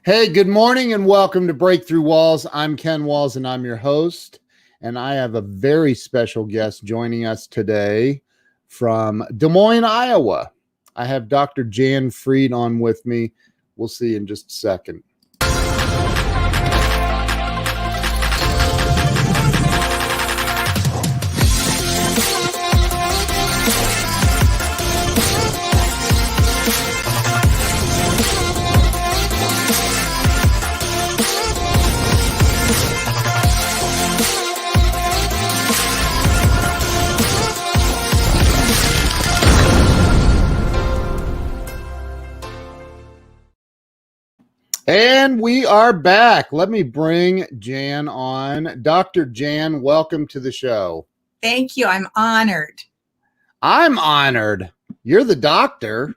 Hey, good morning and welcome to Breakthrough Walls. I'm Ken Walls and I'm your host. And I have a very special guest joining us today from Des Moines, Iowa. I have Dr. Jann Freed on with me. We'll see you in just a second. And we are back. Let me bring Jann on. Dr. Jann, welcome to the show. Thank you. I'm honored. I'm honored. You're the doctor.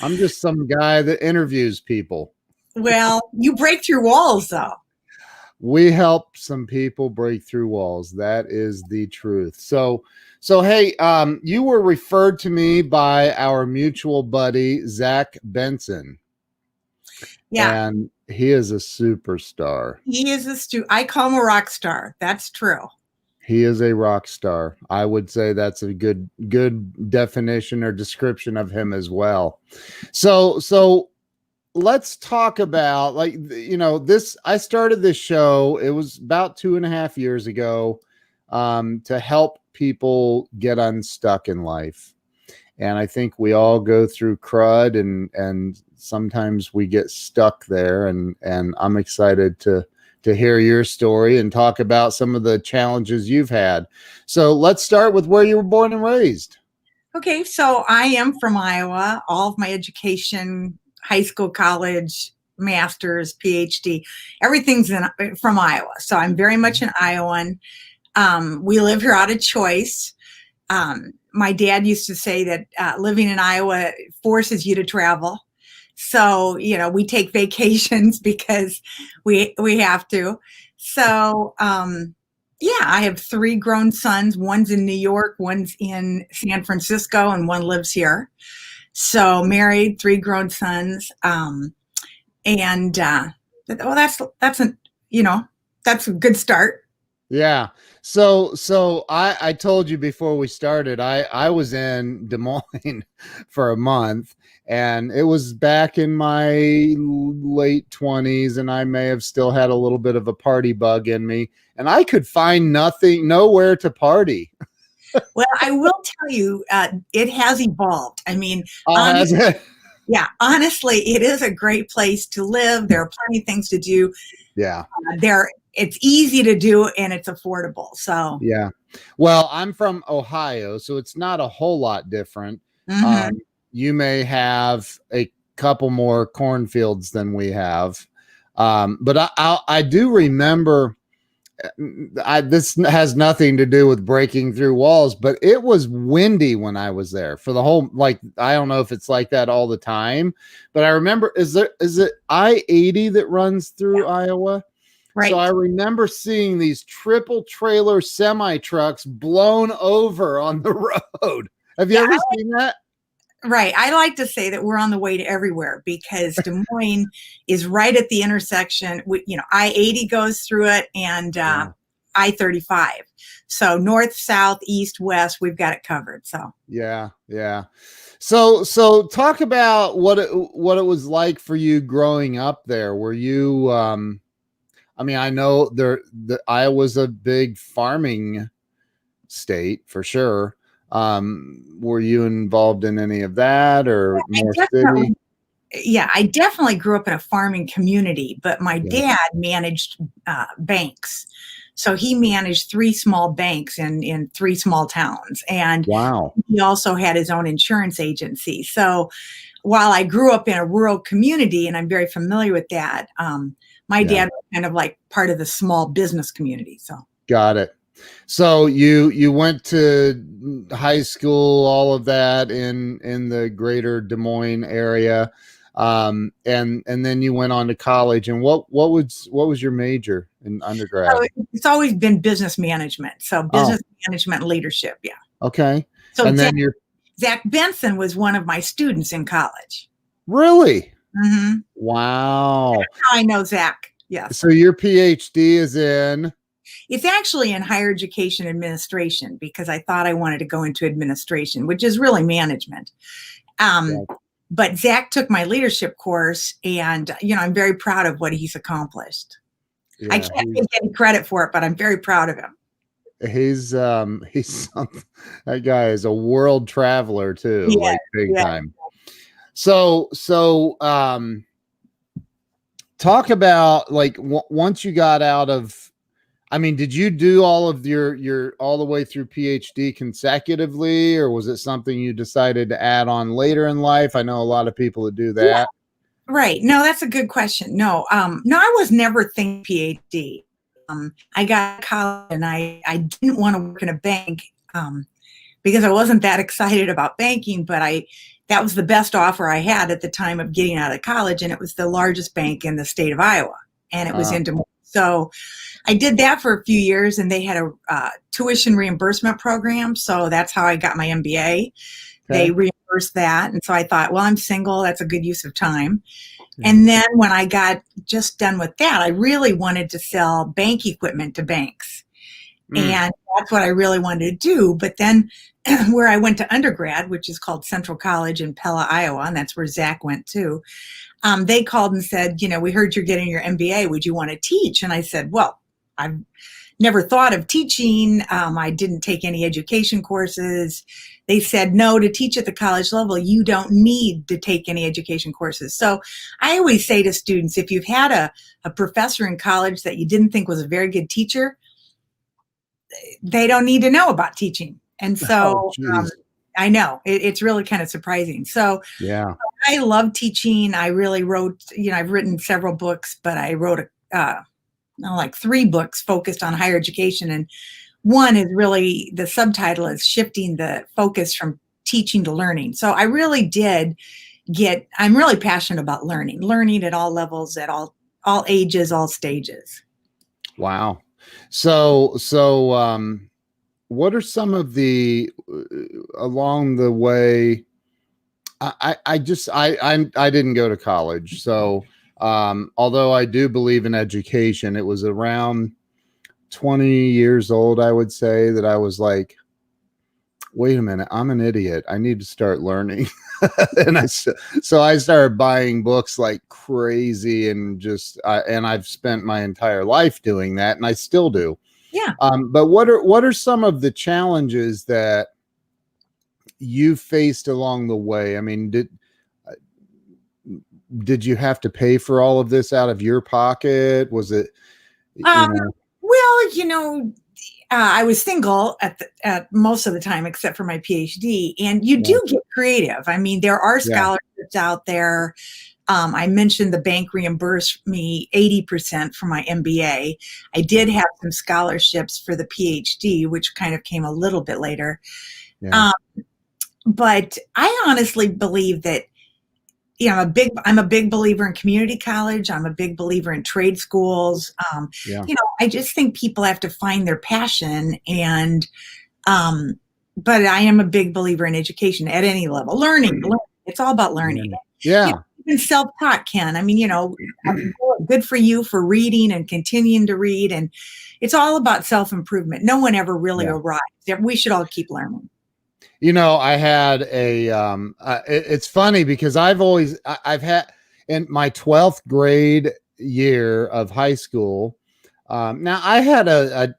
I'm just some guy that interviews people. Well, you break through walls, though. We help some people break through walls. That is the truth. So hey, you were referred to me by our mutual buddy, Zach Benson. Yeah. And he is a superstar. He is I call him a rock star. That's true. He is a rock star. I would say that's a good definition or description of him as well. So let's talk about, this. I started this show. It was about 2.5 years ago, to help people get unstuck in life. And I think we all go through crud and sometimes we get stuck there. And I'm excited to hear your story and talk about some of the challenges you've had. So let's start with where you were born and raised. Okay. So I am from Iowa. All of my education, high school, college, master's, PhD, everything's from Iowa. So I'm very much an Iowan. We live here out of choice. My dad used to say that living in Iowa forces you to travel. So, we take vacations because we have to. So, I have 3 grown sons. One's in New York, one's in San Francisco, and one lives here. So married, 3 grown sons. That's a good start. Yeah. So I told you before we started, I was in Des Moines for a month, and it was back in my late 20s, and I may have still had a little bit of a party bug in me, and I could find nowhere to party. Well, I will tell you, it has evolved. I mean, Has it? Yeah, honestly, it is a great place to live. There are plenty of things to do. Yeah. It's easy to do and it's affordable. So yeah. Well, I'm from Ohio, so it's not a whole lot different. Mm-hmm. You may have a couple more cornfields than we have. But I do remember, this has nothing to do with breaking through walls, but it was windy when I was there for the whole, I don't know if it's like that all the time, but I remember, is it I-80 that runs through Iowa? Right. So I remember seeing these triple trailer semi trucks blown over on the road. Have you ever seen that? Right. I like to say that we're on the way to everywhere because Des Moines is right at the intersection. I-80 goes through it and I-35. So north, south, east, west, we've got it covered. So yeah. So talk about what it was like for you growing up there. Were you I know Iowa's a big farming state for sure. Were you involved in any of that or more city? Yeah, I definitely grew up in a farming community, but my dad managed banks. So he managed 3 small banks in 3 small towns. And wow. He also had his own insurance agency. So while I grew up in a rural community, and I'm very familiar with that, my dad was kind of like part of the small business community. So got it. So you went to high school, all of that in the greater Des Moines area, and then you went on to college. And what was your major in undergrad? It's always been business management. So business management and leadership. Yeah. Okay. So and Zach Benson was one of my students in college. Really? Mm-hmm. Wow. How I know Zach. Yes. So your PhD is in? It's actually in higher education administration because I thought I wanted to go into administration, which is really management. Yeah. But Zach took my leadership course, and I'm very proud of what he's accomplished. I Yeah, can't take any credit for it, but I'm very proud of him. he's that guy is a world traveler too, Yeah, like big yeah. time. So talk about like once you got out of, I mean, did you do all of your all the way through PhD consecutively, or was it something you decided to add on later in life? I know a lot of people that do that. Yeah, right. No, that's a good question. No, I was never thinking PhD. I got college and I didn't want to work in a bank because I wasn't that excited about banking, but that was the best offer I had at the time of getting out of college, and it was the largest bank in the state of Iowa, and it was in Des Moines. So I did that for a few years, and they had a tuition reimbursement program. So that's how I got my MBA. They reimbursed that. And so I thought, well, I'm single. That's a good use of time. And then when I got just done with that, I really wanted to sell bank equipment to banks. And that's what I really wanted to do. But then where I went to undergrad, which is called Central College in Pella, Iowa, and that's where Zach went too, they called and said, we heard you're getting your MBA. Would you want to teach? And I said, well, I've never thought of teaching. I didn't take any education courses. They said, no, to teach at the college level, you don't need to take any education courses. So I always say to students, if you've had a professor in college that you didn't think was a very good teacher, they don't need to know about teaching. And so I know it's really kind of surprising. So yeah, I love teaching. I really wrote, I've written several books, but I wrote like 3 books focused on higher education. And one is really, the subtitle is Shifting the Focus from Teaching to Learning. So I really I'm really passionate about learning at all levels, at all ages, all stages. wow. So what are some of the along the way? I didn't go to college, so although I do believe in education, it was around 20 years old, I would say, that I was like, wait a minute, I'm an idiot. I need to start learning. And so I started buying books like crazy, and and I've spent my entire life doing that, and I still do. Yeah. But what are some of the challenges that you faced along the way? I mean, did you have to pay for all of this out of your pocket? Was it, well, I was single at most of the time, except for my PhD. And you do get creative. I mean, there are scholarships out there. I mentioned the bank reimbursed me 80% for my MBA. I did have some scholarships for the PhD, which kind of came a little bit later. Yeah. But I honestly believe that, I'm a big believer in community college. I'm a big believer in trade schools. I just think people have to find their passion, but I am a big believer in education at any level. Learning. It's all about learning. Yeah. Even self-taught, Ken. I mean, good for you for reading and continuing to read. And it's all about self-improvement. No one ever really arrives. We should all keep learning. I had it's funny because I've had in my 12th grade year of high school. Now I had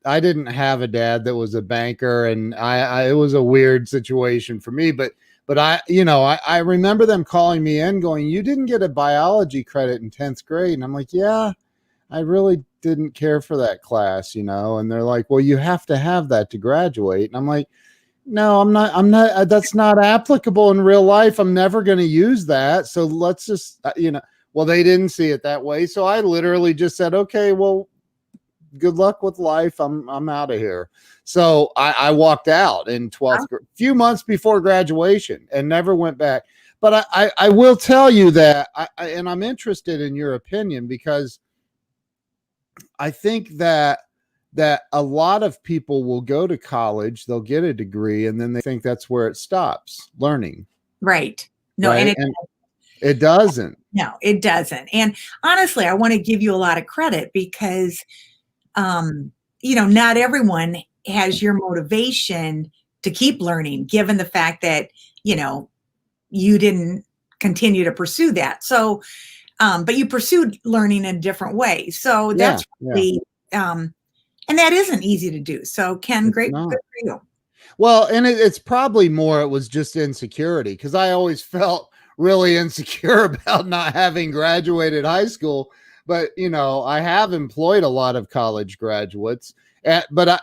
I didn't have a dad that was a banker, and it was a weird situation for me, but I remember them calling me in going, you didn't get a biology credit in 10th grade. And I'm like, yeah, I really didn't care for that class, and they're like, well, you have to have that to graduate. And I'm like, no, I'm not, that's not applicable in real life. I'm never going to use that. So let's just, well, they didn't see it that way. So I literally just said, okay, well, good luck with life. I'm out of here. So I walked out in 12th grade, few months before graduation, and never went back. But I will tell you that, and I'm interested in your opinion, because I think that a lot of people will go to college, they'll get a degree, and then they think that's where it stops learning. Right. No, right? It doesn't. No, it doesn't. And honestly, I want to give you a lot of credit because, not everyone has your motivation to keep learning, given the fact that, you didn't continue to pursue that. So, but you pursued learning in a different way. So Yeah, that's yeah. really, and that isn't easy to do. So Ken, It's good not. for you. Well, and it's probably more, it was just insecurity, because I always felt really insecure about not having graduated high school. But, I have employed a lot of college graduates. But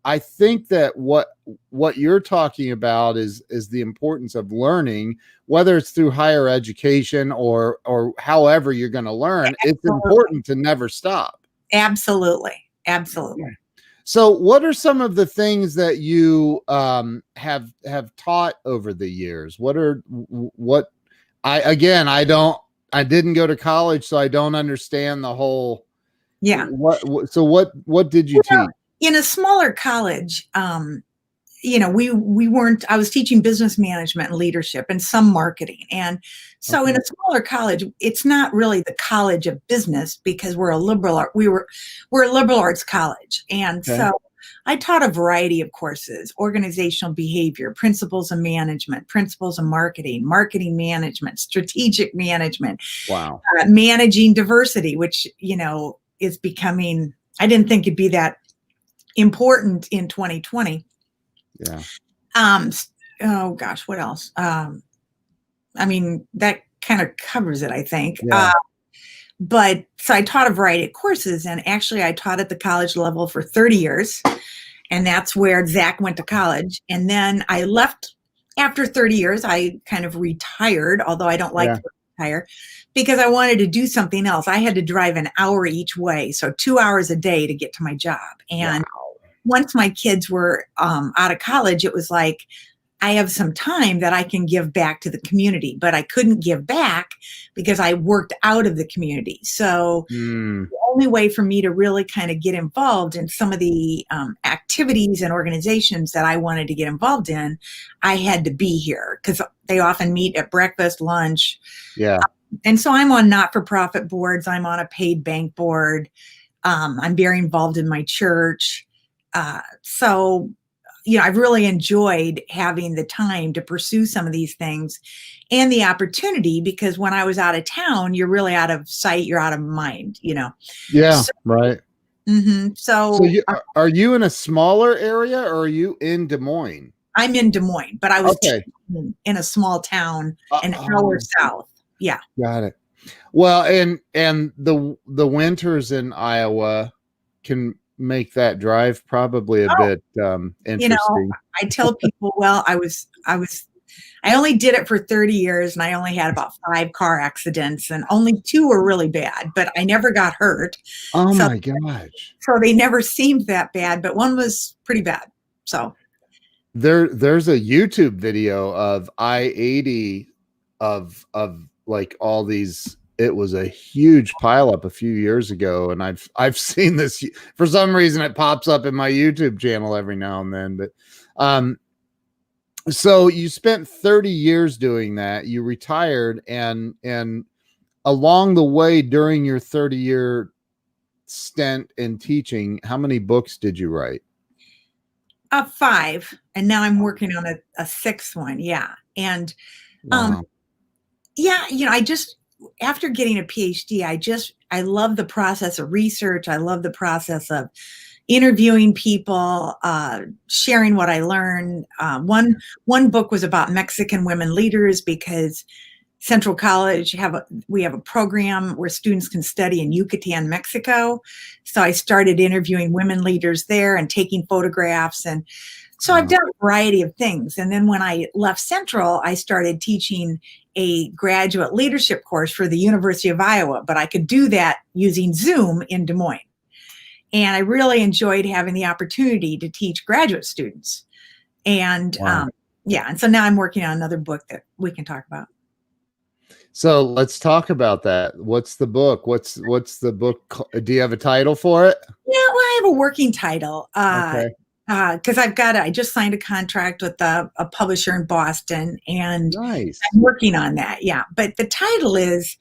I think that what you're talking about is the importance of learning, whether it's through higher education or however you're going to learn. It's important to never stop. Absolutely. Absolutely. So, what are some of the things that you have taught over the years? I didn't go to college, so I don't understand the whole. Yeah. What did you teach? In a smaller college, we weren't, I was teaching business management and leadership and some marketing. And so in a smaller college, it's not really the college of business because we're a liberal arts college. And so I taught a variety of courses: organizational behavior, principles of management, principles of marketing, marketing management, strategic management, Wow. Managing diversity, which, is becoming, I didn't think it'd be that important in 2020. Yeah. Oh gosh, what else? That kind of covers it, I think. Yeah. But so I taught a variety of courses, and actually I taught at the college level for 30 years. And that's where Zach went to college. And then I left after 30 years. I kind of retired, although I don't like to retire, because I wanted to do something else. I had to drive an hour each way, so 2 hours a day to get to my job. And once my kids were out of college, it was like, I have some time that I can give back to the community, but I couldn't give back because I worked out of the community. So the only way for me to really kind of get involved in some of the activities and organizations that I wanted to get involved in, I had to be here because they often meet at breakfast, lunch. Yeah. And so I'm on not-for-profit boards. I'm on a paid bank board. I'm very involved in my church. So I've really enjoyed having the time to pursue some of these things and the opportunity, because when I was out of town, you're really out of sight, you're out of mind, Yeah, So, right. So are you in a smaller area, or are you in Des Moines? I'm in Des Moines, but I was in a small town an hour south. Yeah. Got it. Well, and the winters in Iowa can make that drive probably a bit interesting. I tell people, well, I only did it for 30 years and I only had about 5 car accidents, and only 2 were really bad, but I never got hurt. Oh my gosh. So they never seemed that bad, but one was pretty bad. So there's a YouTube video of I-80 of like all these. It was a huge pileup a few years ago, and I've seen this. For some reason it pops up in my YouTube channel every now and then. But so you spent 30 years doing that. You retired, and along the way during your 30-year stint in teaching, how many books did you write? 5, and now I'm working on a 6th one. Yeah. And I just, after getting a PhD, I love the process of research. I love the process of interviewing people, sharing what I learned. One book was about Mexican women leaders, because Central College we have a program where students can study in Yucatan, Mexico. So I started interviewing women leaders there and taking photographs. And so I've done a variety of things. And then when I left Central, I started teaching a graduate leadership course for the University of Iowa, but I could do that using Zoom in Des Moines. And I really enjoyed having the opportunity to teach graduate students. And and so now I'm working on another book that we can talk about. So let's talk about that. What's the book? What's the book? Do you have a title for it? Yeah, well, I have a working title. Okay. because I just signed a contract with a publisher in Boston, and Nice. I'm working on that. Yeah, but the title is,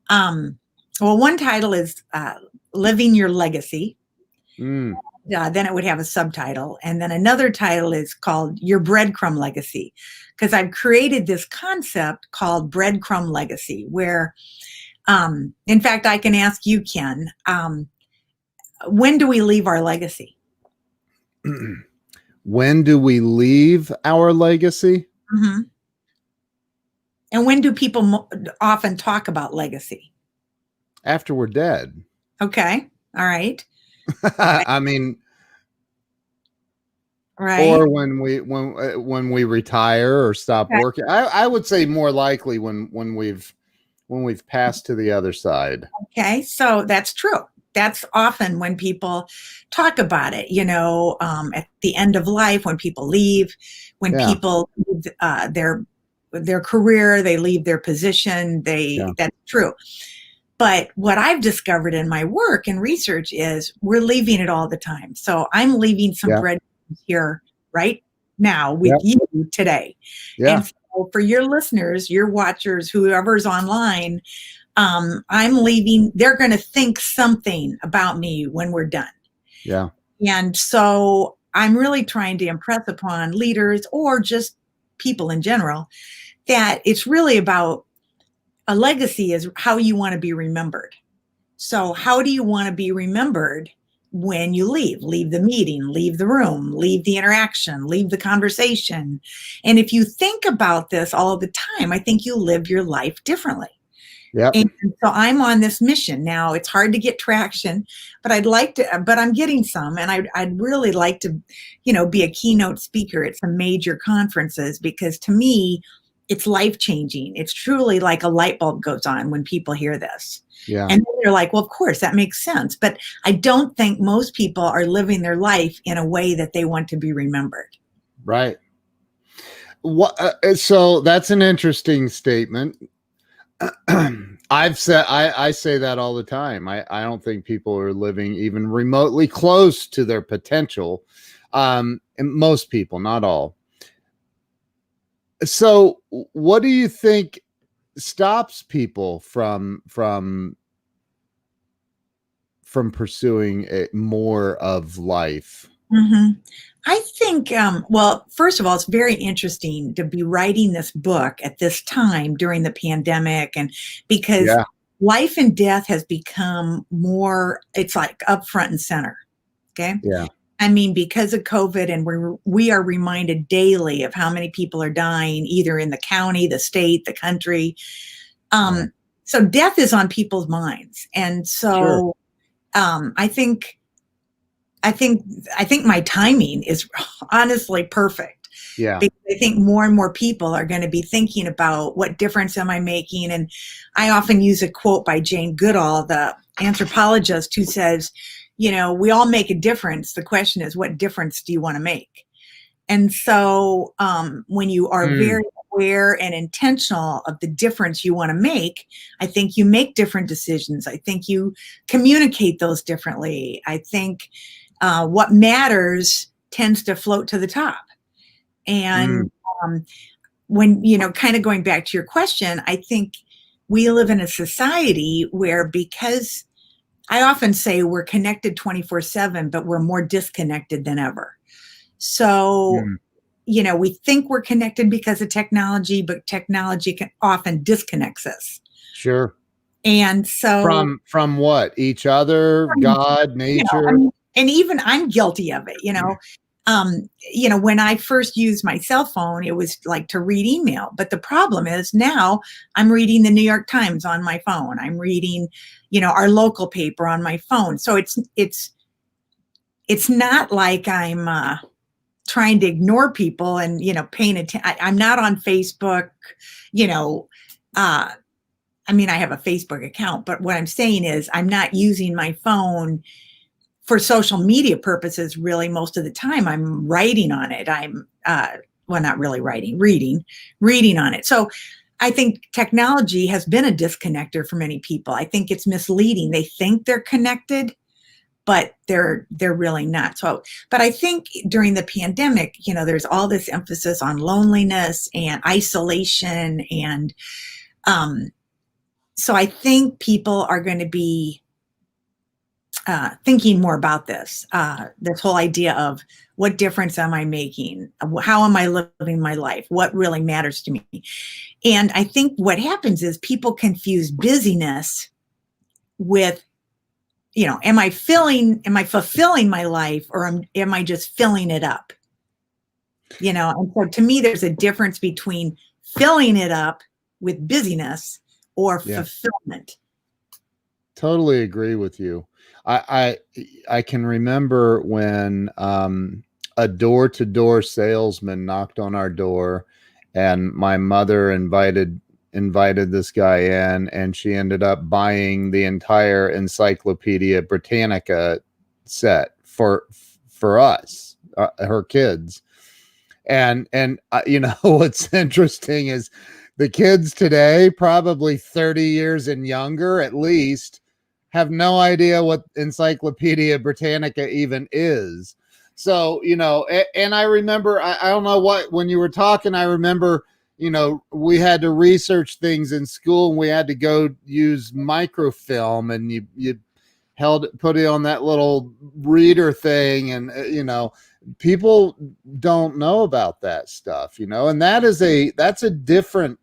well, one title is "Living Your Legacy." Mm, Then it would have a subtitle, and then another title is called "Your Breadcrumb Legacy," because I've created this concept called breadcrumb legacy, where, in fact, I can ask you, Ken, when do we leave our legacy? when do we leave our legacy? Mm-hmm. And when do people often talk about legacy? After we're dead. Okay. All right. I mean, Right. or when we retire or stop Okay. working. I would say more likely when we've passed to the other side. Okay. So that's true. That's often when people talk about it, at the end of life, when people leave, when Yeah. people leave, their career, they leave their position. Yeah. That's true. But what I've discovered in my work and research is we're leaving it all the time. So I'm leaving some Yeah. bread here right now with Yep. you today. Yeah. And so for your listeners, your watchers, whoever's online, I'm leaving, they're going to think something about me when we're done. Yeah. And so I'm really trying to impress upon leaders or just people in general that it's really about a legacy is how you want to be remembered. So how do you want to be remembered when you leave? Leave the meeting, leave the room, leave the interaction, leave the conversation. And if you think about this all the time, I think you live your life differently. Yep. And so I'm on this mission now. It's hard to get traction, but I'm getting some, and I'd really like to, be a keynote speaker at some major conferences, because to me, it's life changing. It's truly like a light bulb goes on when people hear this. Yeah. And then they're like, well, of course, that makes sense. But I don't think most people are living their life in a way that they want to be remembered. Right. What? So that's an interesting statement. I say that all the time. I don't think people are living even remotely close to their potential. And most people, not all. So what do you think stops people from pursuing more of life? Mm-hmm. I think, well, first of all, it's very interesting to be writing this book at this time during the pandemic, and because life and death has become more, it's like up front and center. Okay. Yeah. I mean, because of COVID, and we are reminded daily of how many people are dying, either in the county, the state, the country. So death is on people's minds. And so I think my timing is honestly perfect. Yeah. Because I think more and more people are going to be thinking about what difference am I making? And I often use a quote by Jane Goodall, the anthropologist, who says, we all make a difference. The question is, what difference do you want to make? And so when you are very aware and intentional of the difference you want to make, I think you make different decisions. I think you communicate those differently. I think what matters tends to float to the top. And when, kind of going back to your question, I think we live in a society where, because I often say we're connected 24/7, but we're more disconnected than ever. So, we think we're connected because of technology, but technology often disconnects us. Sure. And so from what? Each other, God, nature. And even I'm guilty of it, when I first used my cell phone, it was like to read email. But the problem is now I'm reading the New York Times on my phone. I'm reading, our local paper on my phone. So it's not like I'm trying to ignore people and, paying attention. I'm not on Facebook, I have a Facebook account, but what I'm saying is I'm not using my phone for social media purposes. Really, most of the time I'm writing on it. I'm, not really writing, reading on it. So I think technology has been a disconnector for many people. I think it's misleading. They think they're connected, but they're really not. So, but I think during the pandemic, there's all this emphasis on loneliness and isolation, and so I think people are going to be thinking more about this whole idea of what difference am I making? How am I living my life? What really matters to me? And I think what happens is people confuse busyness with, am I fulfilling my life, or am I just filling it up? And so to me, there's a difference between filling it up with busyness or fulfillment. Totally agree with you. I can remember when a door-to-door salesman knocked on our door, and my mother invited this guy in, and she ended up buying the entire Encyclopedia Britannica set for us, her kids. And what's interesting is the kids today, probably 30 years and younger at least, have no idea what Encyclopedia Britannica even is. So, and I remember, I don't know what, when you were talking, I remember, we had to research things in school, and we had to go use microfilm, and you put it on that little reader thing. And, people don't know about that stuff, and that's a different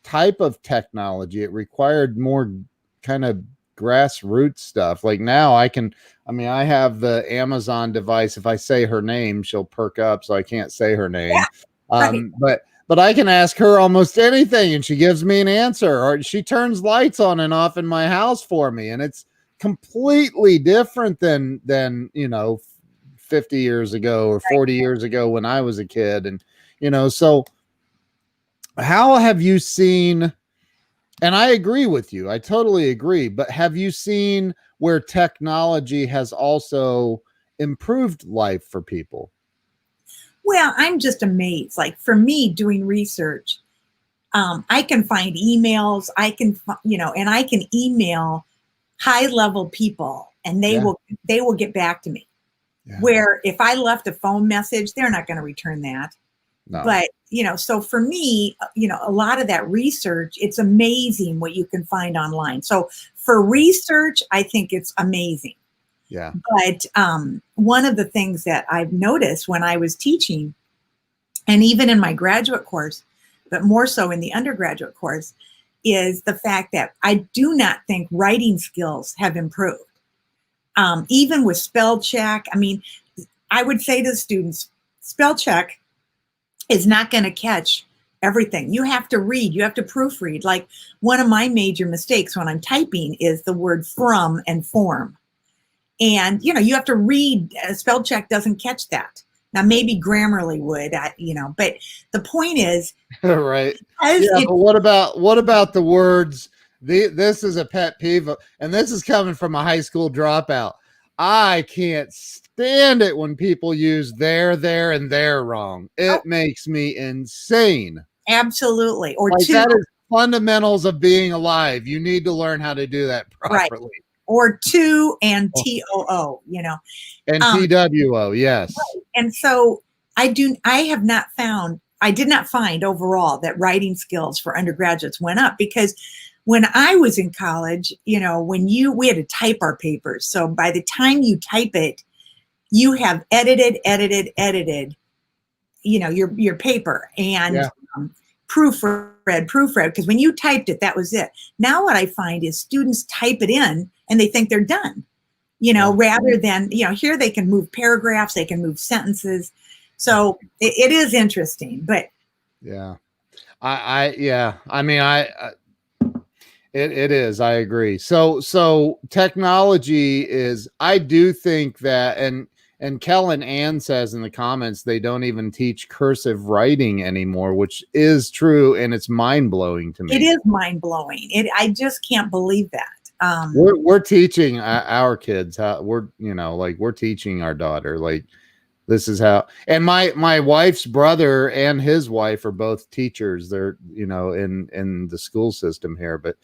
type of technology. It required more kind of grassroots stuff. Like now I have the Amazon device. If I say her name, she'll perk up, so I can't say her name. Right. But I can ask her almost anything, and she gives me an answer, or she turns lights on and off in my house for me. And it's completely different than 50 years ago or 40 years ago when I was a kid. And, so how have you seen, and I agree with you, I totally agree, but have you seen where technology has also improved life for people? Well, I'm just amazed. Like for me, doing research, I can find emails, and I can email high level people, and they will get back to me. Yeah. Where if I left a phone message, they're not going to return that. No. But, so for me, a lot of that research, it's amazing what you can find online. So for research, I think it's amazing. Yeah. But one of the things that I've noticed when I was teaching, and even in my graduate course, but more so in the undergraduate course, is the fact that I do not think writing skills have improved. Even with spell check, I would say to the students, spell check is not going to catch everything. You have to read, you have to proofread. Like one of my major mistakes when I'm typing is the word from and form. And, you have to read, spell check doesn't catch that. Now, maybe Grammarly would, but the point is. Right. Yeah, but what about the words? This is a pet peeve, and this is coming from a high school dropout. I can't stand it when people use there, and there wrong. It makes me insane. Absolutely. Or like that is fundamentals of being alive. You need to learn how to do that properly. Right. Or to and TOO, And TWO, yes. Right. And so I did not find overall that writing skills for undergraduates went up, because when I was in college, we had to type our papers. So by the time you type it, you have edited, your paper, and proofread, because when you typed it, that was it. Now what I find is students type it in and they think they're done, rather than, here they can move paragraphs, they can move sentences. So it is interesting, but. Yeah. It is. I agree. So technology is, I do think that, and Kellen Ann says in the comments, they don't even teach cursive writing anymore, which is true. And it's mind blowing to me. It is mind blowing. I just can't believe that. We're teaching our kids how we're teaching our daughter, like, this is how, and my wife's brother and his wife are both teachers. They're, in the school system here, but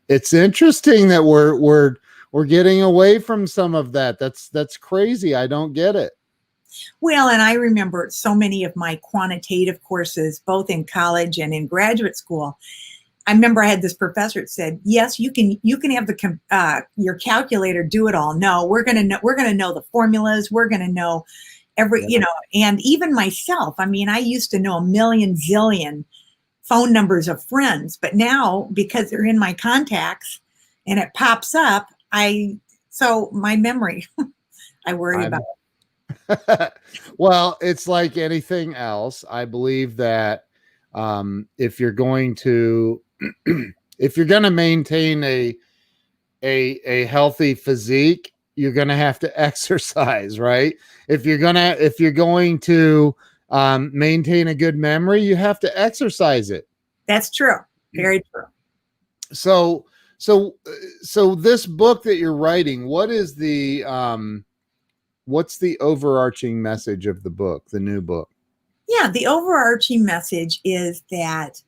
it's interesting that we're we're getting away from some of that. That's crazy. I don't get it. Well, and I remember so many of my quantitative courses, both in college and in graduate school. I remember I had this professor that said, "Yes, you can have your calculator do it all. No, we're gonna know the formulas. We're gonna know and even myself. I mean, I used to know a million zillion phone numbers of friends, but now because they're in my contacts and it pops up, so my memory, I worry about." Well, it's like anything else. I believe that if you're going to maintain a healthy physique, you're going to have to exercise, right? If you're going to maintain a good memory, you have to exercise it. That's true. Very true. So this book that you're writing, what is what's the overarching message of the book, the new book? Yeah, the overarching message is that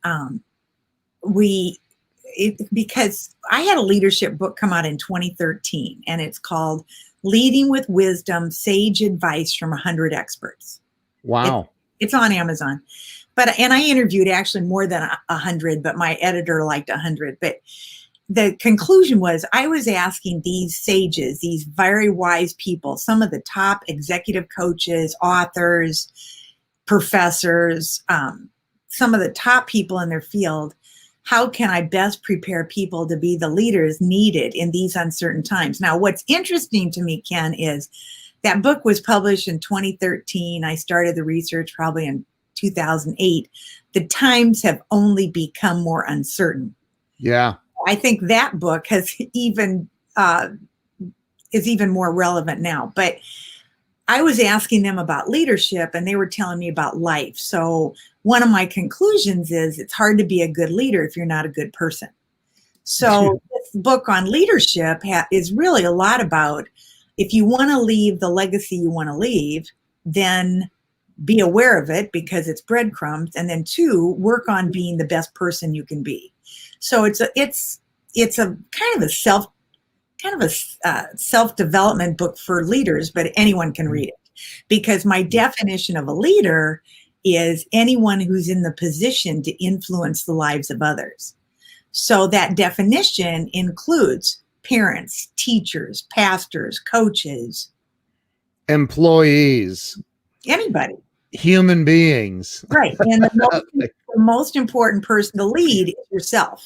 because I had a leadership book come out in 2013, and it's called Leading with Wisdom, Sage Advice from 100 Experts. Wow. It's on Amazon. And I interviewed actually more than 100, but my editor liked 100. But the conclusion was I was asking these sages, these very wise people, some of the top executive coaches, authors, professors, some of the top people in their field, how can I best prepare people to be the leaders needed in these uncertain times? Now, what's interesting to me, Ken, is that book was published in 2013. I started the research probably in 2008. The times have only become more uncertain. Yeah. I think that book has is even more relevant now. But I was asking them about leadership, and they were telling me about life. So one of my conclusions is it's hard to be a good leader if you're not a good person. So this book on leadership is really a lot about if you want to leave the legacy you want to leave, then be aware of it because it's breadcrumbs, and then 2, work on being the best person you can be. So it's a kind of a self-development book for leaders, but anyone can read it, because my definition of a leader is anyone who's in the position to influence the lives of others. So that definition includes parents, teachers, pastors, coaches, employees, anybody, human beings. Right. And the most important person to lead is yourself.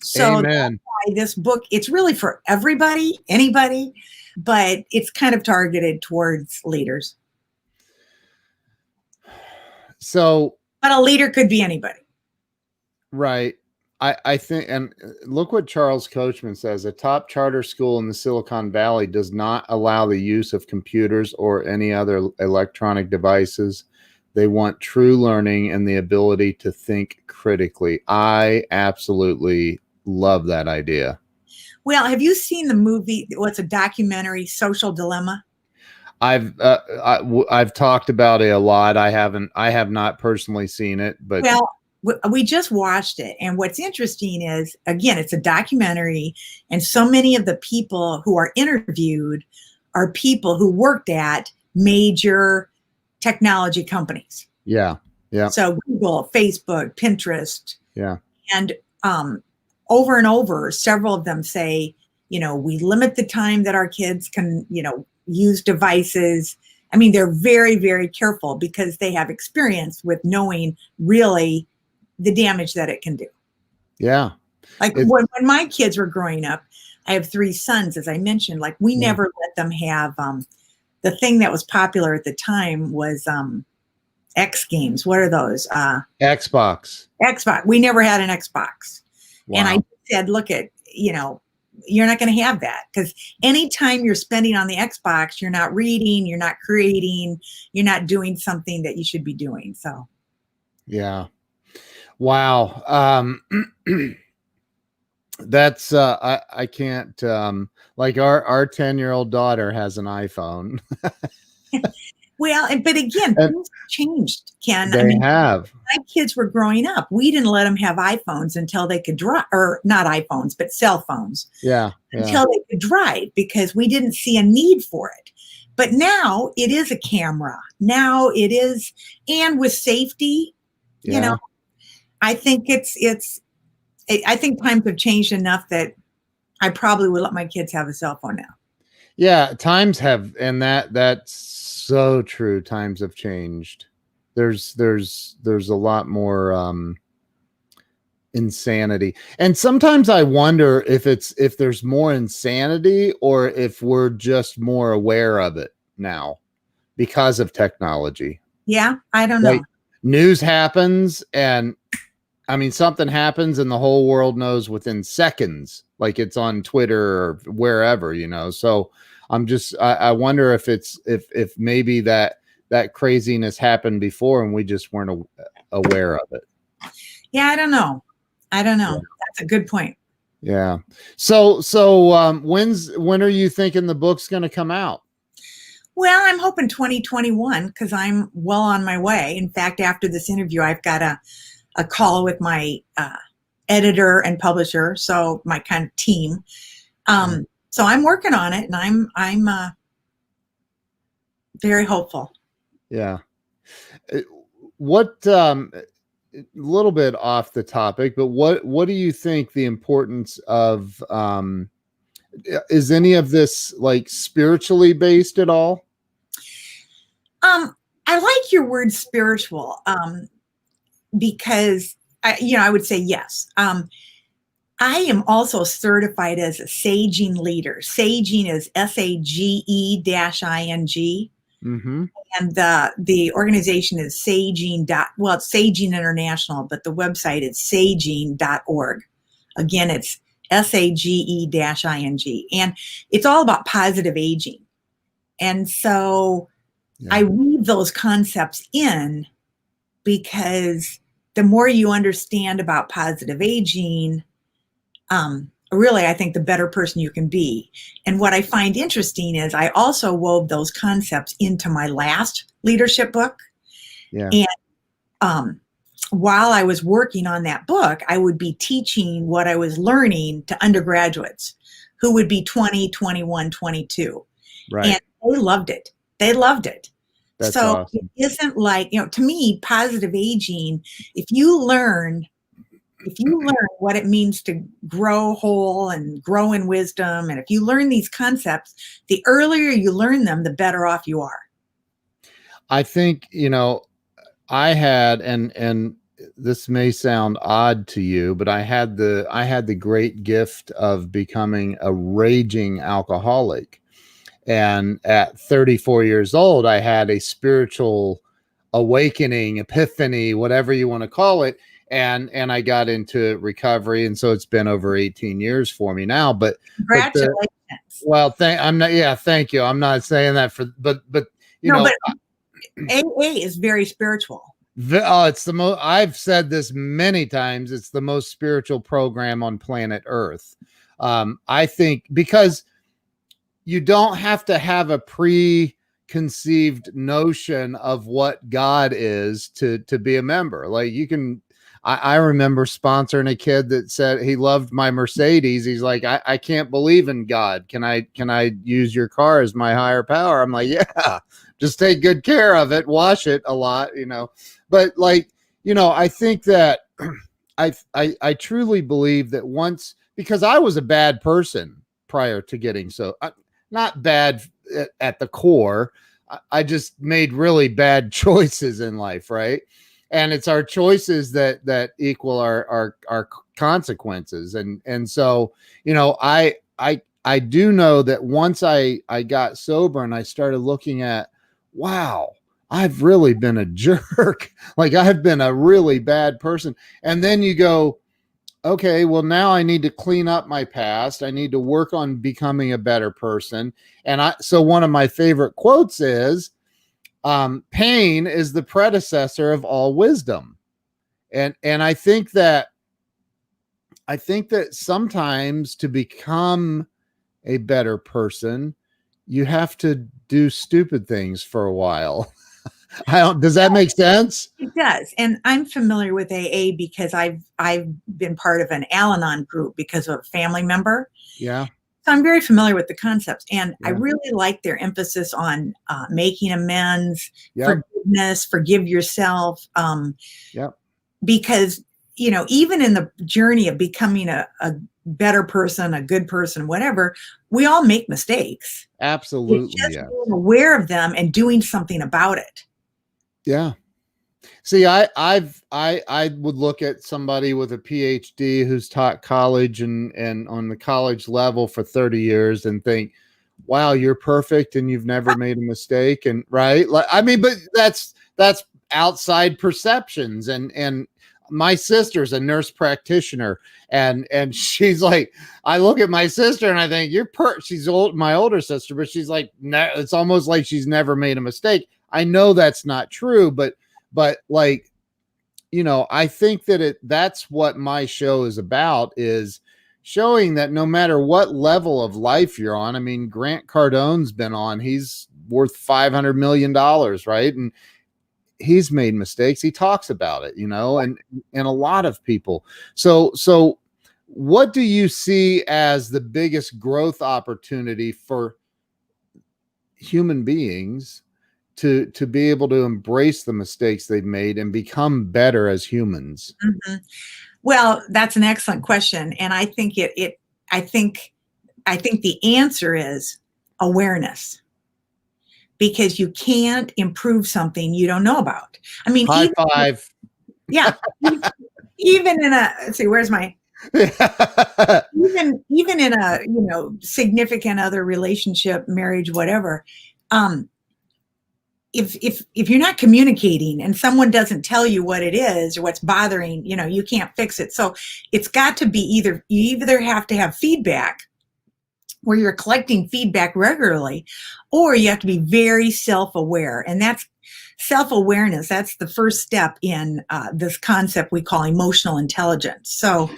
So Amen. that's why this book, it's really for everybody, anybody, but it's kind of targeted towards leaders. So, but a leader could be anybody. Right. I think, and look what Charles Coachman says, a top charter school in the Silicon Valley does not allow the use of computers or any other electronic devices. They want true learning and the ability to think critically. I absolutely love that idea. Well, have you seen the movie, what's a documentary, Social Dilemma? I've talked about it a lot. I have not personally seen it, but we just watched it. And what's interesting is, again, it's a documentary, and so many of the people who are interviewed are people who worked at major technology companies. Yeah. Yeah. So Google, Facebook, Pinterest. Yeah. And over and over, several of them say, we limit the time that our kids can, use devices. I mean, they're very, very careful because they have experience with knowing really the damage that it can do. Yeah. Like when my kids were growing up, I have 3 sons, as I mentioned, like we never let them have, the thing that was popular at the time was X games. What are those? Xbox. We never had an Xbox. Wow. And I said, look at, you're not going to have that, because anytime you're spending on the Xbox, you're not reading, you're not creating, you're not doing something that you should be doing. So. Yeah. Wow. That's I can't like our 10-year-old daughter has an iPhone. Well, but again, And things changed, Ken. I they mean, have. my kids were growing up. We didn't let them have iPhones until they could drive, or not iPhones, but cell phones Yeah. until they could drive because we didn't see a need for it. But now it is a camera. Now it is, and with safety, you know, I think I think times have changed enough that I probably would let my kids have a cell phone now. Yeah, times have, and that's so true. Times have changed. There's a lot more insanity. And sometimes I wonder if there's more insanity or if we're just more aware of it now because of technology. Yeah, I don't know. Like news happens and I mean something happens and the whole world knows within seconds, like it's on Twitter or wherever, So I wonder if maybe that craziness happened before and we just weren't aware of it. Yeah, I don't know. Yeah. That's a good point. Yeah. So when are you thinking the book's going to come out? Well, I'm hoping 2021 because I'm well on my way. In fact, after this interview, I've got a call with my editor and publisher, so my kind of team. So I'm working on it, and I'm very hopeful. Yeah. What a little bit off the topic, but what do you think the importance of is any of this like spiritually based at all? I like your word spiritual because I would say yes. I am also certified as a saging leader. Saging is SAGE-ING. Mm-hmm. And the organization is saging. Well, it's Saging International, but the website is saging.org. Again, it's SAGE-ING. And it's all about positive aging. And so I weave those concepts in because the more you understand about positive aging, really, I think the better person you can be. And what I find interesting is I also wove those concepts into my last leadership book. Yeah. And while I was working on that book, I would be teaching what I was learning to undergraduates who would be 20, 21, 22. Right. And they loved it. They loved it. That's so awesome. It isn't like, to me, positive aging, if you learn what it means to grow whole and grow in wisdom, and if you learn these concepts, the earlier you learn them, the better off you are. I think, I had, and this may sound odd to you, but I had the great gift of becoming a raging alcoholic. And at 34 years old, I had a spiritual awakening, epiphany, whatever you want to call it. And I got into recovery. And so it's been over 18 years for me now, but congratulations. Thank you. I'm not saying that but AA is very spiritual. It's the most, I've said this many times. It's the most spiritual program on planet Earth. I think because you don't have to have a preconceived notion of what God is to be a member. Like you can, I remember sponsoring a kid that said he loved my Mercedes. He's like, I can't believe in God. Can I use your car as my higher power? I'm like, yeah, just take good care of it. Wash it a lot, but I think that I truly believe that once, because I was a bad person prior to getting not bad at the core. I just made really bad choices in life. Right. And it's our choices that equal our consequences. And so, I do know that once I got sober and I started looking at, wow, I've really been a jerk. Like I've been a really bad person. And then you go, okay, well now I need to clean up my past. I need to work on becoming a better person. And so one of my favorite quotes is, pain is the predecessor of all wisdom. And I think that sometimes to become a better person, you have to do stupid things for a while. I don't, does that make sense? It does. And I'm familiar with AA because I've been part of an Al-Anon group because of a family member. Yeah. So I'm very familiar with the concepts, and I Yeah. really like their emphasis on making amends, Yep. forgiveness, forgive yourself, Yep. because even in the journey of becoming a better person, a good person, whatever, we all make mistakes. It's Absolutely. just Yeah. being aware of them and doing something about it. Yeah. See, I would look at somebody with a PhD who's taught college and on the college level for 30 years and think, wow, you're perfect and you've never made a mistake. And right. Like, I mean, but that's outside perceptions. And my sister's a nurse practitioner and she's like, I look at my sister and I think she's old, my older sister, but she's like, it's almost like she's never made a mistake. I know that's not true, but like, I think that that's what my show is about, is showing that no matter what level of life you're on. I mean, Grant Cardone's been on, he's worth $500 million, right? And he's made mistakes. He talks about it, and a lot of people. So what do you see as the biggest growth opportunity for human beings to be able to embrace the mistakes they've made and become better as humans? Mhm. Well, that's an excellent question, and I think I think the answer is awareness, because you can't improve something you don't know about. I mean, High five. yeah, even in a, let's see, where's my, even in a, significant other relationship, marriage, whatever, um, if you're not communicating and someone doesn't tell you what it is or what's bothering, you can't fix it. So it's got to be you either have to have feedback where you're collecting feedback regularly, or you have to be very self-aware. And that's self-awareness. That's the first step in this concept we call emotional intelligence. So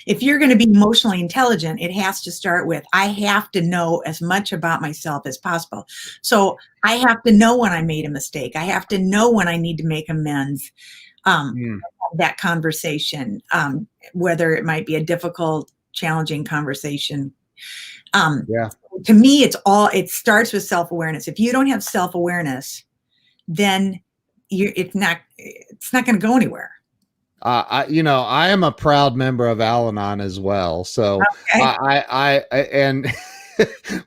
if you're going to be emotionally intelligent, it has to start with, I have to know as much about myself as possible. So I have to know when I made a mistake. I have to know when I need to make amends. Mm, That conversation, whether it might be a difficult, challenging conversation. Um, yeah. to me, it starts with self-awareness. If you don't have self-awareness, then it's not going to go anywhere. I am a proud member of Al-Anon as well. So Okay. and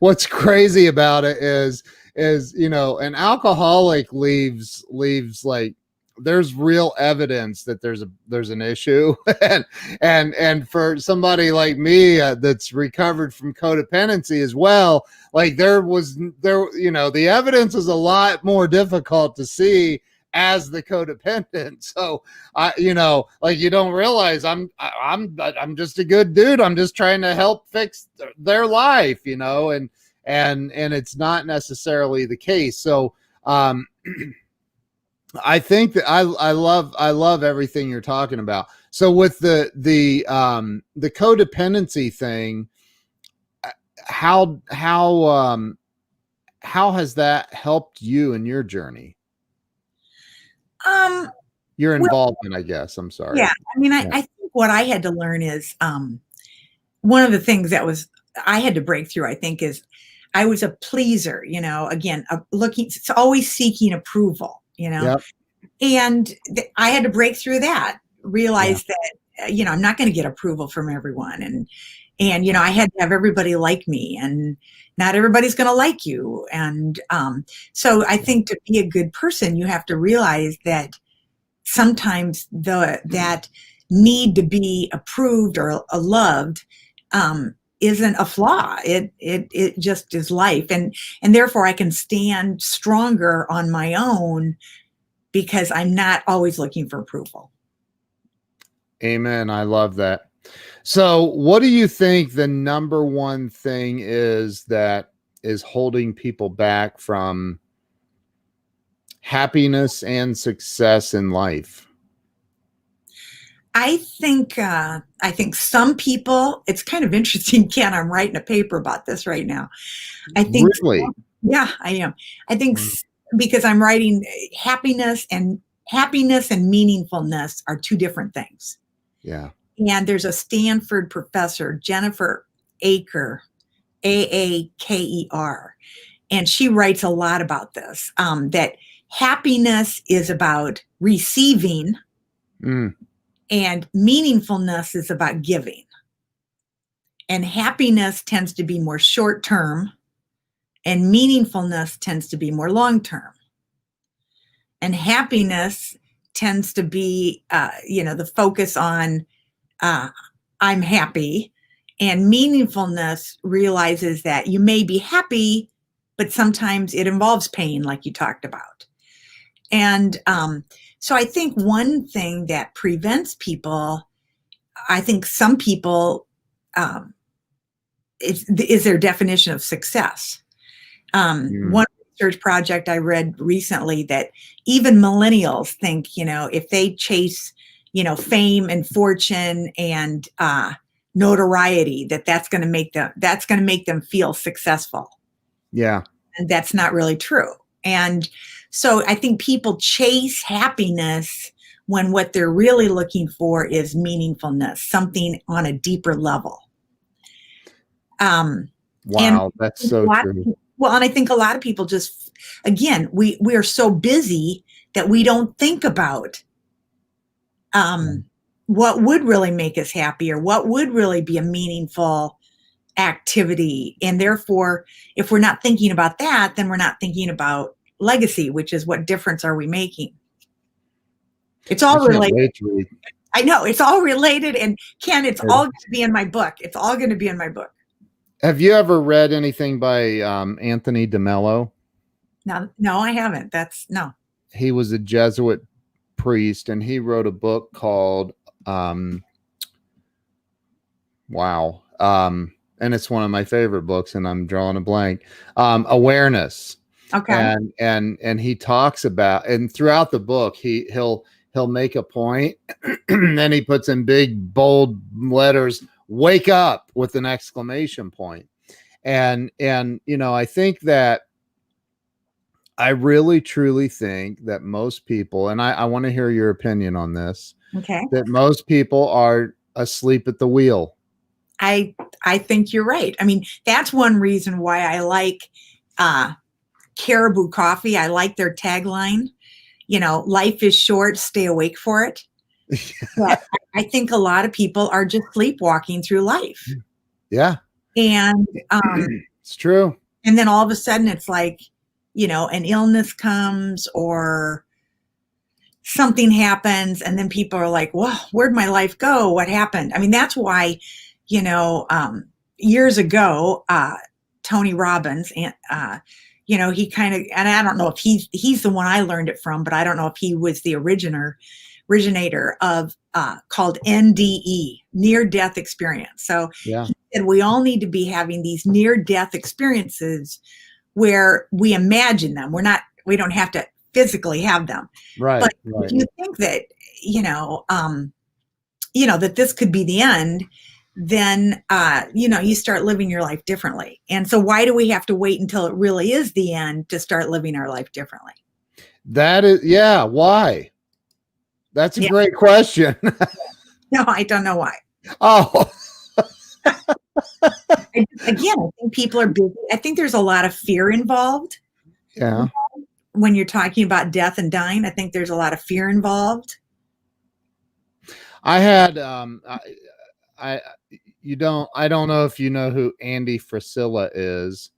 what's crazy about it is an alcoholic leaves like there's real evidence that there's an issue, and for somebody like me that's recovered from codependency as well, like the evidence is a lot more difficult to see as the codependent. So like you don't realize I'm just a good dude. I'm just trying to help fix their life, and it's not necessarily the case. So I think that I love everything you're talking about. So with the codependency thing, how has that helped you in your journey? Um, Your well, involvement, I guess. I'm yeah. sorry. I mean, Yeah. I think what I had to learn is one of the things I had to break through, I think, is I was a pleaser, again, it's always seeking approval, Yep. and I had to break through that, Yeah. realize that, I'm not going to get approval from everyone. And, I had to have everybody like me, and not everybody's going to like you. And so I think to be a good person, you have to realize that sometimes that need to be approved or loved isn't a flaw. It just is life, and therefore I can stand stronger on my own because I'm not always looking for approval. Amen. I love that. So, what do you think the number one thing is that is holding people back from happiness and success in life? I think some people, it's kind of interesting, Ken. I'm writing a paper about this right now. I think, Really? yeah, I am. I think Mm. because I'm writing happiness and meaningfulness are two different things. Yeah. And there's a Stanford professor, Jennifer Aker, Aaker, and she writes a lot about this. That happiness is about receiving, Mm. and meaningfulness is about giving. And happiness tends to be more short term, and meaningfulness tends to be more long term. And happiness tends to be, the focus on uh, I'm happy, and meaningfulness realizes that you may be happy, but sometimes it involves pain, like you talked about. And so I think one thing that prevents people, I think some people, um, is their definition of success. Mm. One research project I read recently that even millennials think, if they chase, fame and fortune and notoriety, that's going to make them feel successful. Yeah. And that's not really true. And so I think people chase happiness when what they're really looking for is meaningfulness, something on a deeper level. And Wow. That's so true. and I think a lot of people just, again, we are so busy that we don't think about what would really make us happy, or what would really be a meaningful activity. And therefore, if we're not thinking about that, then we're not thinking about legacy, which is what difference are we making? It's I all can't related. wait to read. I know it's all related. And Ken, it's it. all going to be in my book. It's all going to be in my book. Have you ever read anything by Anthony DeMello? No, I haven't. No. He was a Jesuit priest, and he wrote a book called wow. And it's one of my favorite books, and I'm drawing a blank. Awareness. Okay. And he talks about, and throughout the book, he'll make a point, and then he puts in big bold letters, "Wake up," with an exclamation point. And I think that I really truly think that most people, and I want to hear your opinion on this, Okay. that most people are asleep at the wheel. I think you're right. I mean, that's one reason why I like Caribou Coffee. I like their tagline, life is short, stay awake for it. But I think a lot of people are just sleepwalking through life. Yeah. And it's true. And then all of a sudden it's like, an illness comes or something happens, and then people are like, well, where'd my life go? What happened? I mean, that's why, years ago, Tony Robbins, and he kind of, and I don't know if he's the one I learned it from, but I don't know if he was the originator of called NDE, near death experience. So yeah, he said we all need to be having these near death experiences where we imagine them. We don't have to physically have them. right. But right. if you think that, that this could be the end, then, you start living your life differently. And so why do we have to wait until it really is the end to start living our life differently? That is, yeah. Why? That's a great question. No, I don't know why. Oh, again, I think people are busy. I think there's a lot of fear involved. Yeah. When you're talking about death and dying, I think there's a lot of fear involved. I had, I don't know if you know who Andy Frisella is.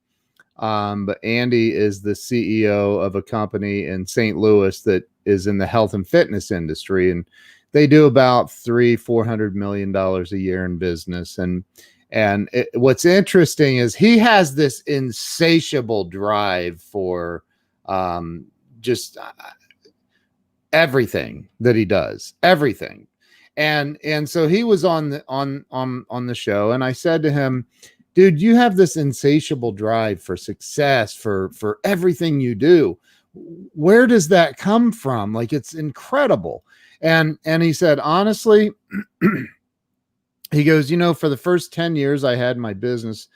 But Andy is the CEO of a company in St. Louis that is in the health and fitness industry, and they do about $400 million a year in business. And what's interesting is he has this insatiable drive for just everything that he does, everything. And so he was on the show, and I said to him, dude, you have this insatiable drive for success, for everything you do. Where does that come from? Like, it's incredible. And he said, honestly, he goes, for the first 10 years I had my business,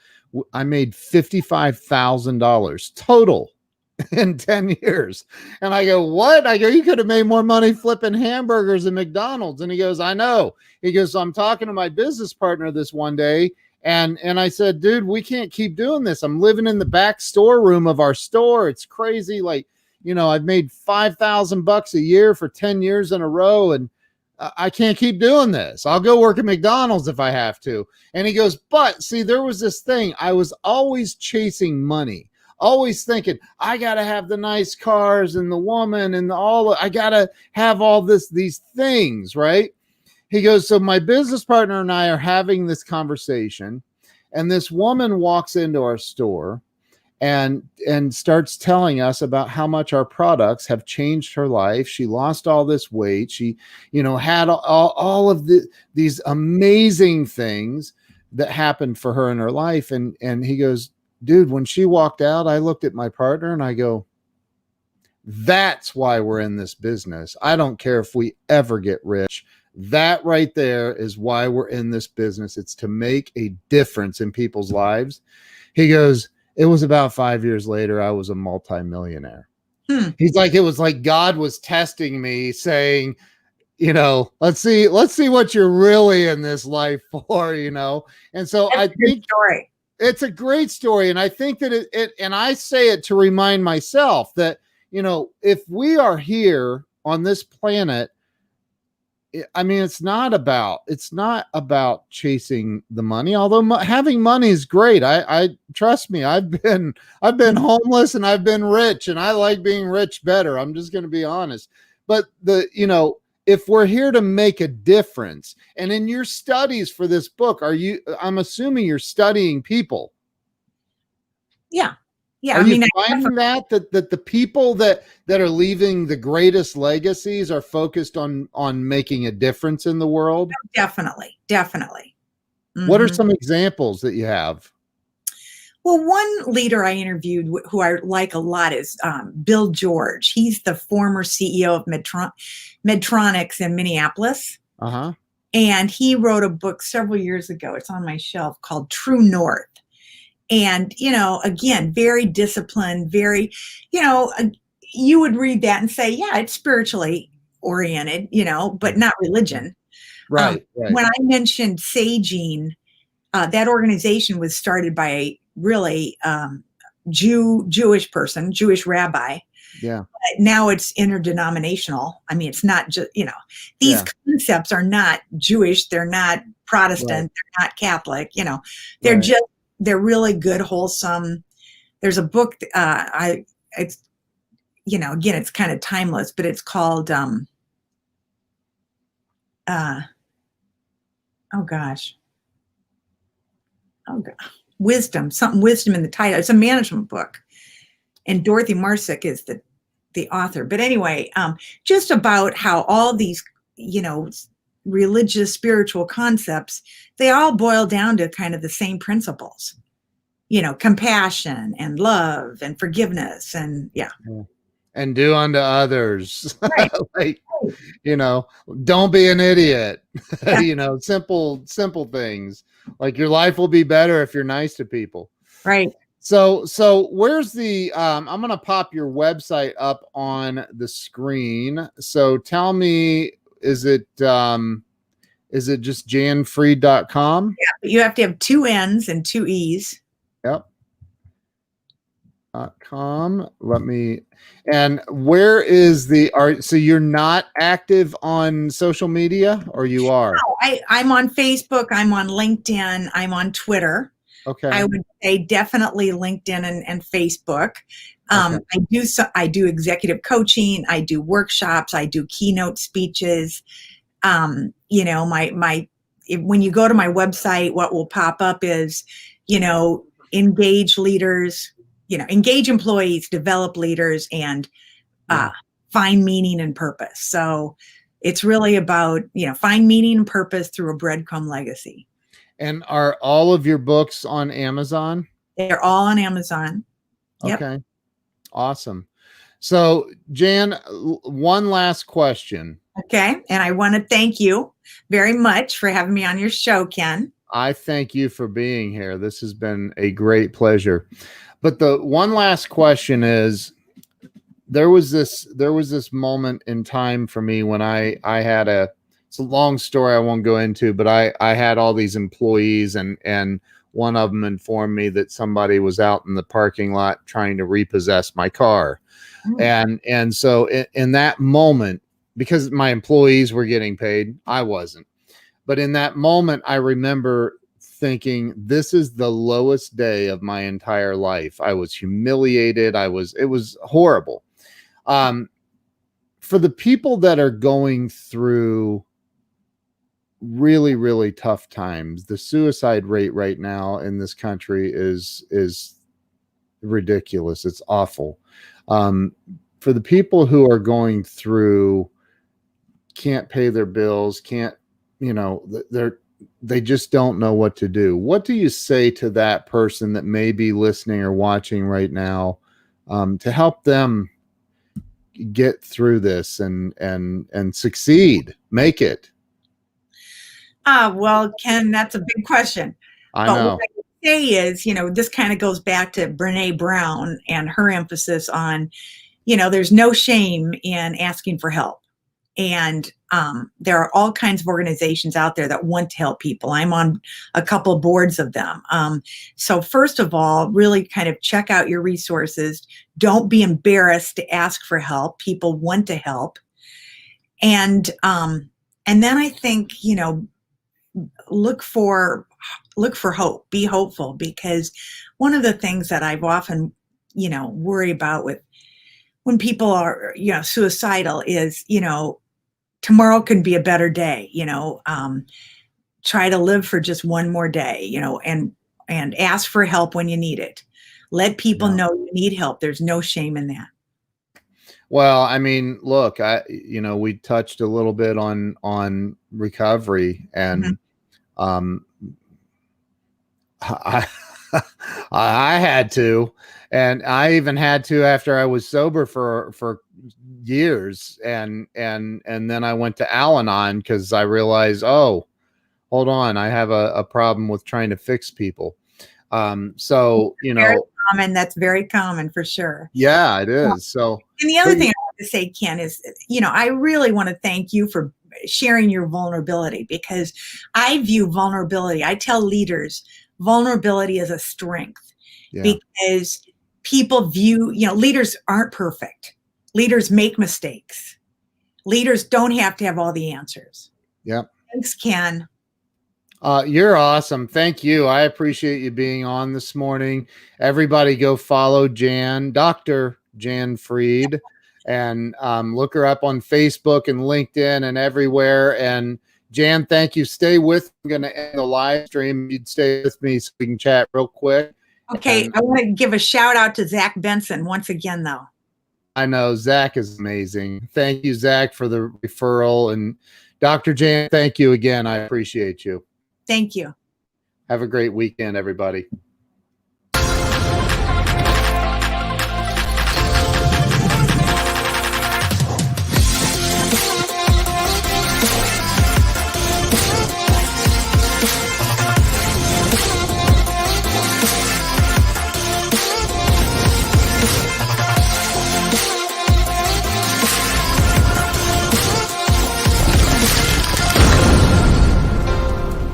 I made $55,000 total in 10 years. And I go, what? I go, you could have made more money flipping hamburgers at McDonald's. And he goes, I know. He goes, so I'm talking to my business partner this one day. And I said, dude, we can't keep doing this. I'm living in the back storeroom of our store. It's crazy. Like, I've made $5,000 a year for 10 years in a row. And I can't keep doing this. I'll go work at McDonald's if I have to. And he goes, but see, there was this thing. I was always chasing money, always thinking I got to have the nice cars and the woman and I got to have all these things, right? He goes, so my business partner and I are having this conversation, and this woman walks into our store and starts telling us about how much our products have changed her life. She lost all this weight. She, had all of these amazing things that happened for her in her life. And he goes, dude, when she walked out, I looked at my partner and I go, that's why we're in this business. I don't care if we ever get rich. That right there is why we're in this business. It's to make a difference in people's lives. He goes, it was about 5 years later, I was a multimillionaire. He's like, it was like God was testing me, saying, let's see what you're really in this life for, And so I think it's a great story. And I think that it and I say it to remind myself that, if we are here on this planet, I mean, it's not about chasing the money, although having money is great. I trust me. I've been homeless and I've been rich, and I like being rich better. I'm just going to be honest. But if we're here to make a difference, and in your studies for this book, I'm assuming you're studying people. Yeah. Yeah. Are you finding that the people that are leaving the greatest legacies are focused on making a difference in the world? Definitely. Mm-hmm. What are some examples that you have? Well, one leader I interviewed who I like a lot is Bill George. He's the former CEO of Medtronics in Minneapolis. Uh-huh. And he wrote a book several years ago. It's on my shelf, called True North. And, again, very disciplined, very, you would read that and say, yeah, it's spiritually oriented, but not religion. Right. When I mentioned Saging, that organization was started by a really Jewish rabbi. Yeah. But now it's interdenominational. I mean, it's not just, these concepts are not Jewish. They're not Protestant. Right. They're not Catholic. They're just, they're really good, wholesome. There's a book, it's, again, it's kind of timeless, but it's called, wisdom in the title. It's a management book, and Dorothy Marsick is the author. But anyway, just about how all these, religious, spiritual concepts, they all boil down to kind of the same principles, compassion and love and forgiveness and and do unto others. Right. Don't be an idiot. Simple things like your life will be better if you're nice to people. Right. So where's the I'm going to pop your website up on the screen. So tell me, is it just jannfreed.com? Yeah, but you have to have 2 N's and 2 E's. Yep. .com. And where is so you're not active on social media, or you are? No, I'm on Facebook. I'm on LinkedIn. I'm on Twitter. Okay. I would say definitely LinkedIn and Facebook. Okay. I do executive coaching. I do workshops. I do keynote speeches. When you go to my website, what will pop up is, engage leaders, engage employees, develop leaders, and find meaning and purpose. So it's really about, find meaning and purpose through a breadcrumb legacy. And are all of your books on Amazon? They're all on Amazon. Yep. Okay. Awesome. So, Jann, one last question. Okay. And I want to thank you very much for having me on your show, Ken. I thank you for being here. This has been a great pleasure. But the one last question is, there was this moment in time for me when I had it's a long story I won't go into, but I had all these employees, and one of them informed me that somebody was out in the parking lot trying to repossess my car. Mm. And so in that moment, because my employees were getting paid, I wasn't. But in that moment, I remember thinking, this is the lowest day of my entire life. I was humiliated. It was horrible. Um, for the people that are going through really, really tough times, the suicide rate right now in this country is ridiculous. It's awful. Um, for the people who are going through, can't pay their bills, can't, they just don't know what to do. What do you say to that person that may be listening or watching right now, to help them get through this and succeed, make it? Well, Ken, that's a big question. I But what know. I would say is, this kind of goes back to Brene Brown and her emphasis on, there's no shame in asking for help. And there are all kinds of organizations out there that want to help people. I'm on a couple boards of them. So first of all, really kind of check out your resources. Don't be embarrassed to ask for help. People want to help. And then I think, look for hope, be hopeful, because one of the things that I've often, worry about with when people are, suicidal is, tomorrow can be a better day, try to live for just one more day, and ask for help when you need it. Let people Yeah. know you need help. There's no shame in that. Well, I mean, look, we touched a little bit on recovery, Mhm. and um, I I had to, and I even had to after I was sober for years, and then I went to Al-Anon because I realized, oh, hold on, I have a problem with trying to fix people. So Very common. That's very common for sure. yeah, it is. So, And the other but thing I want to say, Ken, is, I really want to thank you for sharing your vulnerability, because I view vulnerability, I tell leaders, vulnerability is a strength, yeah, because people view, leaders aren't perfect. Leaders make mistakes. Leaders don't have to have all the answers. yeah. Thanks, Ken. You're awesome. Thank you. I appreciate you being on this morning. Everybody go follow Dr. Jann Freed, and look her up on Facebook and LinkedIn and everywhere. And Jann, thank you. Stay with me. I'm going to end the live stream. You'd stay with me so we can chat real quick. Okay, And I want to give a shout out to Zach Benson once again, though. I know Zach is amazing. Thank you, Zach, for the referral. And Dr. Jann, thank you again. I appreciate you. Thank you. Have a great weekend, everybody.